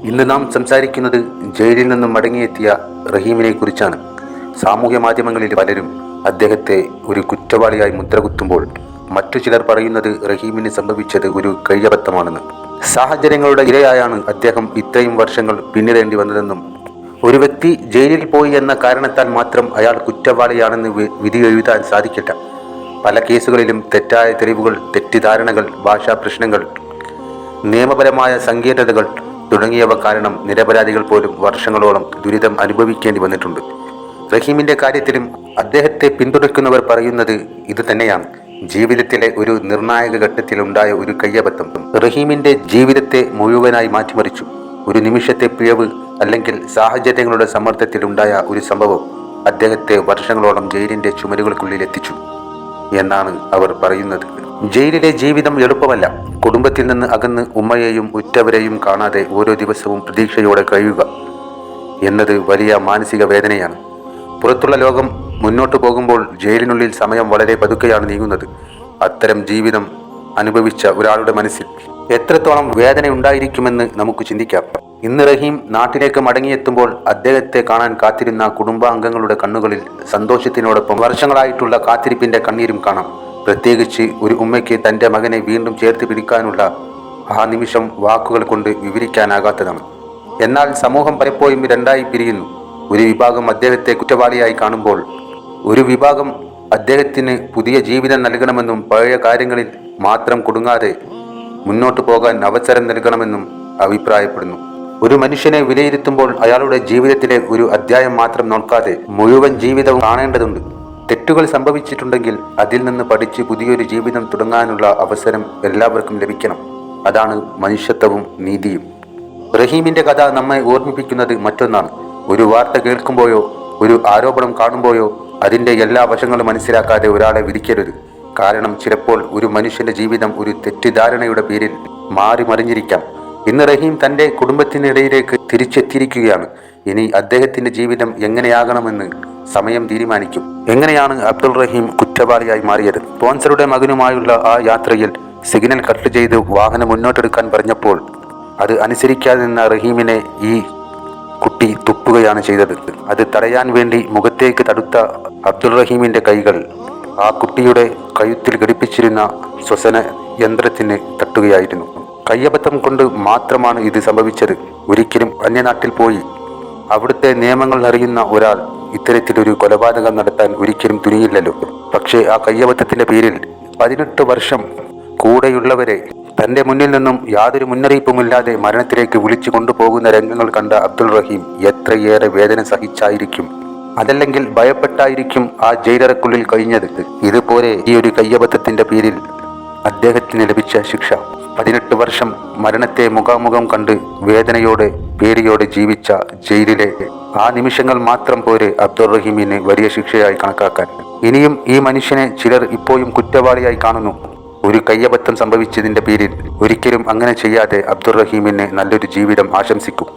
ഇന്ന് നാം സംസാരിക്കുന്നത് ജയിലിൽ നിന്നും മടങ്ങിയെത്തിയ റഹീമിനെ കുറിച്ചാണ്. സാമൂഹ്യ മാധ്യമങ്ങളിൽ പലരും അദ്ദേഹത്തെ ഒരു കുറ്റവാളിയായി മുദ്രകുത്തുമ്പോൾ മറ്റു ചിലർ പറയുന്നത് റഹീമിന് സംഭവിച്ചത് ഒരു കയ്യബദ്ധമാണെന്ന്. സാഹചര്യങ്ങളുടെ ഇരയായാണ് അദ്ദേഹം ഇത്രയും വർഷങ്ങൾ പിന്നിടേണ്ടി വന്നതെന്നും ഒരു വ്യക്തി ജയിലിൽ പോയി എന്ന കാരണത്താൽ മാത്രം അയാൾ കുറ്റവാളിയാണെന്ന് വിധി എഴുതാൻ സാധിക്കില്ല. പല കേസുകളിലും തെറ്റായ തെളിവുകൾ, തെറ്റിദ്ധാരണകൾ, ഭാഷാ പ്രശ്നങ്ങൾ, നിയമപരമായ സങ്കീർണതകൾ തുടങ്ങിയവ കാരണം നിരപരാധികൾ പോലും വർഷങ്ങളോളം ദുരിതം അനുഭവിക്കേണ്ടി വന്നിട്ടുണ്ട്. റഹീമിന്റെ കാര്യത്തിലും അദ്ദേഹത്തെ പിന്തുണയ്ക്കുന്നവർ പറയുന്നത് ഇത് തന്നെയാണ്. ജീവിതത്തിലെ ഒരു നിർണായക ഘട്ടത്തിലുണ്ടായ ഒരു കയ്യബദ്ധം റഹീമിന്റെ ജീവിതത്തെ മുഴുവനായി മാറ്റിമറിച്ചു. ഒരു നിമിഷത്തെ പിഴവ് അല്ലെങ്കിൽ സാഹചര്യങ്ങളുടെ സമ്മർദ്ദത്തിലുണ്ടായ ഒരു സംഭവം അദ്ദേഹത്തെ വർഷങ്ങളോളം ജയിലിന്റെ ചുമരുകൾക്കുള്ളിൽ എത്തിച്ചു എന്നാണ് അവർ പറയുന്നത്. ജയിലിലെ ജീവിതം എളുപ്പമല്ല. കുടുംബത്തിൽ നിന്ന് അകന്ന് ഉമ്മയെയും ഉറ്റവരെയും കാണാതെ ഓരോ ദിവസവും പ്രതീക്ഷയോടെ കഴിയുക എന്നത് വലിയ മാനസിക വേദനയാണ്. പുറത്തുള്ള ലോകം മുന്നോട്ട് പോകുമ്പോൾ ജയിലിനുള്ളിൽ സമയം വളരെ പതുക്കെയാണ് നീങ്ങുന്നത്. അത്തരം ജീവിതം അനുഭവിച്ച ഒരാളുടെ മനസ്സിൽ എത്രത്തോളം വേദന ഉണ്ടായിരിക്കുമെന്ന് നമുക്ക് ചിന്തിക്കാം. ഇന്ന് റഹീം നാട്ടിലേക്ക് മടങ്ങിയെത്തുമ്പോൾ അദ്ദേഹത്തെ കാണാൻ കാത്തിരുന്ന കുടുംബാംഗങ്ങളുടെ കണ്ണുകളിൽ സന്തോഷത്തിനോടൊപ്പം വർഷങ്ങളായിട്ടുള്ള കാത്തിരിപ്പിന്റെ കണ്ണീരും കാണാം. പ്രത്യേകിച്ച് ഒരു ഉമ്മയ്ക്ക് തൻ്റെ മകനെ വീണ്ടും ചേർത്ത് പിടിക്കാനുള്ള ആ നിമിഷം വാക്കുകൾ കൊണ്ട് വിവരിക്കാനാകാത്തതാണ്. എന്നാൽ സമൂഹം പലപ്പോഴും രണ്ടായി പിരിയുന്നു. ഒരു വിഭാഗം അദ്ദേഹത്തെ കുറ്റവാളിയായി കാണുമ്പോൾ ഒരു വിഭാഗം അദ്ദേഹത്തിന് പുതിയ ജീവിതം നൽകണമെന്നും പഴയ കാര്യങ്ങളിൽ മാത്രം കുടുങ്ങാതെ മുന്നോട്ട് പോകാൻ അവസരം നൽകണമെന്നും അഭിപ്രായപ്പെടുന്നു. ഒരു മനുഷ്യനെ വിലയിരുത്തുമ്പോൾ അയാളുടെ ജീവിതത്തിലെ ഒരു അധ്യായം മാത്രം നോക്കാതെ മുഴുവൻ ജീവിതവും കാണേണ്ടതുണ്ട്. തെറ്റുകൾ സംഭവിച്ചിട്ടുണ്ടെങ്കിൽ അതിൽ നിന്ന് പഠിച്ച് പുതിയൊരു ജീവിതം തുടങ്ങാനുള്ള അവസരം എല്ലാവർക്കും ലഭിക്കണം. അതാണ് മനുഷ്യത്വവും നീതിയും. റഹീമിന്റെ കഥ നമ്മെ ഓർമ്മിപ്പിക്കുന്നത് മറ്റൊന്നാണ്. ഒരു വാർത്ത കേൾക്കുമ്പോഴോ ഒരു ആരോപണം കാണുമ്പോഴോ അതിൻ്റെ എല്ലാ വശങ്ങളും മനസ്സിലാക്കാതെ ഒരാളെ വിധിക്കരുത്. കാരണം ചിലപ്പോൾ ഒരു മനുഷ്യന്റെ ജീവിതം ഒരു തെറ്റിദ്ധാരണയുടെ പേരിൽ മാറി മറിഞ്ഞിരിക്കാം. ഇന്ന് റഹീം തൻ്റെ കുടുംബത്തിനിടയിലേക്ക് തിരിച്ചെത്തിയിരിക്കുകയാണ്. ഇനി അദ്ദേഹത്തിന്റെ ജീവിതം എങ്ങനെയാകണമെന്ന് സമയം തീരുമാനിക്കും. എങ്ങനെയാണ് അബ്ദുൾ റഹീം കുറ്റവാളിയായി മാറിയത്? സ്പോൺസറുടെ മകനുമായുള്ള ആ യാത്രയിൽ സിഗ്നൽ കട്ട് ചെയ്ത് വാഹനം മുന്നോട്ടെടുക്കാൻ പറഞ്ഞപ്പോൾ അത് അനുസരിക്കാതെ നിന്ന റഹീമിനെ ഈ കുട്ടി തുപ്പുകയാണ് ചെയ്തത്. അത് തടയാൻ വേണ്ടി മുഖത്തേക്ക് തടുത്ത അബ്ദുൾ റഹീമിന്റെ കൈകൾ ആ കുട്ടിയുടെ കഴുത്തിൽ ഘടിപ്പിച്ചിരുന്ന ശ്വസന യന്ത്രത്തിന് തട്ടുകയായിരുന്നു. കയ്യബദ്ധം കൊണ്ട് മാത്രമാണ് ഇത് സംഭവിച്ചത്. ഒരിക്കലും അന്യനാട്ടിൽ പോയി അവിടുത്തെ നിയമങ്ങൾ അറിയുന്ന ഒരാൾ ഇത്തരത്തിലൊരു കൊലപാതകം നടത്താൻ ഒരിക്കലും തുനിയില്ലല്ലോ. പക്ഷേ ആ കയ്യബദ്ധത്തിന്റെ പേരിൽ 18 വർഷം കൂടെയുള്ളവരെ തന്റെ മുന്നിൽ നിന്നും യാതൊരു മുന്നറിയിപ്പുമില്ലാതെ മരണത്തിലേക്ക് വിളിച്ചു കൊണ്ടുപോകുന്ന രംഗങ്ങൾ കണ്ട അബ്ദുൾ റഹീം എത്രയേറെ വേദന സഹിച്ചായിരിക്കും, അതല്ലെങ്കിൽ ഭയപ്പെട്ടായിരിക്കും ആ ജയിലറക്കുള്ളിൽ കഴിഞ്ഞത്. ഇതുപോലെ ഈ ഒരു കയ്യബദ്ധത്തിന്റെ പേരിൽ അദ്ദേഹത്തിന് ലഭിച്ച ശിക്ഷ 18 വർഷം മരണത്തെ മുഖാമുഖം കണ്ട് വേദനയോടെ പേടിയോടെ ജീവിച്ച ജയിലിലെ ആ നിമിഷങ്ങൾ മാത്രം പോരെ അബ്ദുൾ റഹീമിന് വലിയ ശിക്ഷയായി കണക്കാക്കാൻ. ഇനിയും ഈ മനുഷ്യനെ ചിലർ ഇപ്പോഴും കുറ്റവാളിയായി കാണുന്നു. ഒരു കയ്യബദ്ധം സംഭവിച്ചതിന്റെ പേരിൽ ഒരിക്കലും അങ്ങനെ ചെയ്യാതെ അബ്ദുൾ റഹീമിന് നല്ലൊരു ജീവിതം ആശംസിക്കും.